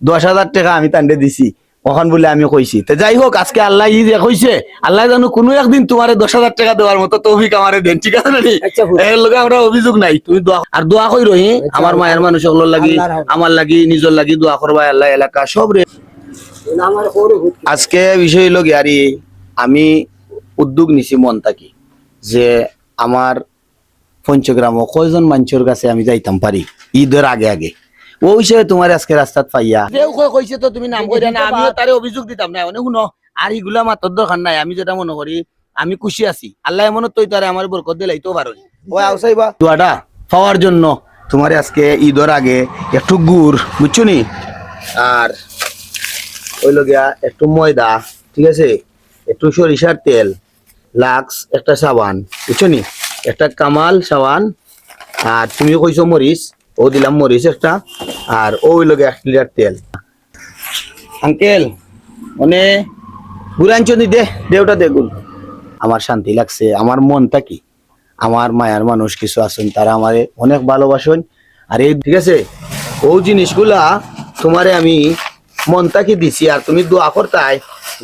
10,000 টাকা আমি তান্ডে দিছি ওখান বলে আমি কইছি তো যাই হোক আজকে আল্লাহ ই যে কইছে আল্লাহ জানো কোনো একদিন তোমারে 10,000 টাকা দেওয়ার মতো তৌফিক আমারে দেন ঠিক আছে নাকি এর লগে আমরা অভিযোগ নাই তুমি দোয়া আর দোয়া কই রহি আমার মায়ের মানুষ সকলের লাগি আমার লাগি নিজের লাগি দোয়া করবা আল্লাহ এলাকা সব রে আজকে বিষয় হইল গিয়ারি আমি উদ্যোগ নিছি মন থাকি যে আমার পঞ্চগ্রাম কয়জন মানুষের কাছে আমি যাইতাম পারি ঈদের আগে আগে ও হিসেবে তোমার আজকে রাস্তাত পাইয়া কইছে তো তুমি নাম কইরা না আমিও তারে অভিযোগ দিতাম না অনেক শুনো আর এগুলা মাত্র দরকার নাই আমি যেটা মনে করি আমি খুশি আছি আল্লাহ এমন তুই তারে আমার বরকত দিলাইতেও পারো ওই আউসাইবা দোয়াটা পাওয়ার জন্য তোমার আজকে ঈদের আগে একটু গুড় বুঝছো নি আর ওইলো গিয়া একটু ময়দা ঠিক আছে একটু সরিষার তেল লাক্স একটা সাবান বুঝছো নি একটা কামাল সাবান আর তুমি কইছো মরিচ ও দিলাম মরিচ একটা আর ওই লগে 1 লিটার তেল আঙ্কেল মানে গুরাঞ্চনি দে দেওটা দেখুন আমার শান্তি লাগছে আমার মনটা কি আমার মায়ার মানুষ কিছু আছেন তারা আমারে অনেক ভালোবাসেন আর এই ঠিক আছে ও জিনিসগুলা তোমারে আমি মনটা কি দিছি আর তুমি দোয়া করতাই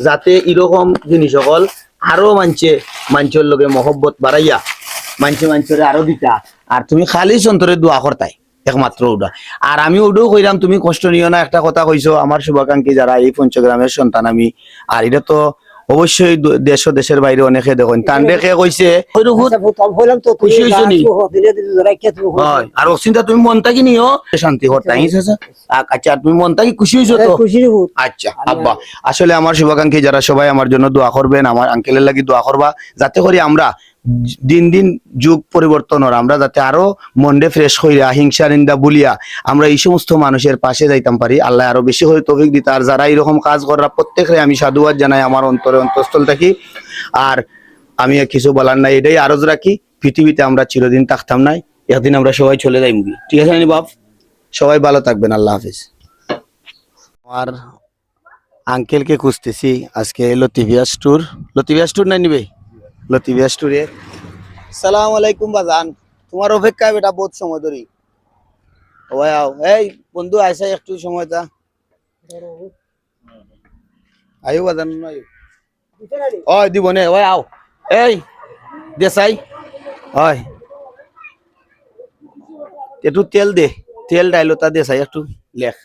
যাতে এরকম জিনিস সকল আরো মানুষের লগে মহব্বত বাড়াইয়া মানুষের আরো দিতা আর তুমি খালি সন্তরে দোয়া করতাই একমাত্র ওটা আর আমি ওটাও কইলাম তুমি কষ্ট নিও না একটা কথা কইছো আমার শুভাকাঙ্ক্ষী যারা এই পঞ্চগ্রামের সন্তান আমি আর এটা তো অবশ্যই দেশের বাইরে অনেকে দেখেন তান্ডেকে কইছে খুশি হইছো নি আর চিন্তা তুমি মনটা কি নিও শান্তি করতাই আচ্ছা তুমি মনটা কি খুশি হইছো তো আচ্ছা আব্বা আসলে আমার শুভাকাঙ্ক্ষী যারা সবাই আমার জন্য দোয়া করবেন আমার আঙ্কেলের লাগি দোয়া করবা যাতে করে আমরা দিন দিন যুগ পরিবর্তন হর আমরা যাতে আরো মনডে ফ্রেশ হইয়া হিংসা নিন্দা বলিয়া আমরা এই সমস্ত মানুষের পাশে যাইতাম পারি আল্লাহ আরো বেশি করে তৌফিক দিতে আর যারা এরকম কাজ করা প্রত্যেকরে আমি সাধুবাদ জানাই আমার অন্তরে অন্তঃস্থল থাকি আর আমি কিছু বলার নাই এটাই আরজ রাখি পৃথিবীতে আমরা চিরদিন থাকতাম নাই একদিন আমরা সবাই চলে যাই মুগি ঠিক আছে নি বাপ সবাই ভালো থাকবেন আল্লাহ হাফেজ আমার আঙ্কেলকে খুঁজতেছি আজকে লতিভিয়া স্টোর নাই নিবে লতিভিয়া স্টোরে সালাম আলাইকুম বাজান তোমার অপেক্ষায় বেটা বহুত সময় ধরি ওই আও এই বন্ধু আইসা একটু সময় দা আয়ো বাজান আয়ো ওই দিব নে ওই আও এই দেসাই ওই একটু তেল দে তেল ডাইলো তা দেসাই একটু লেখ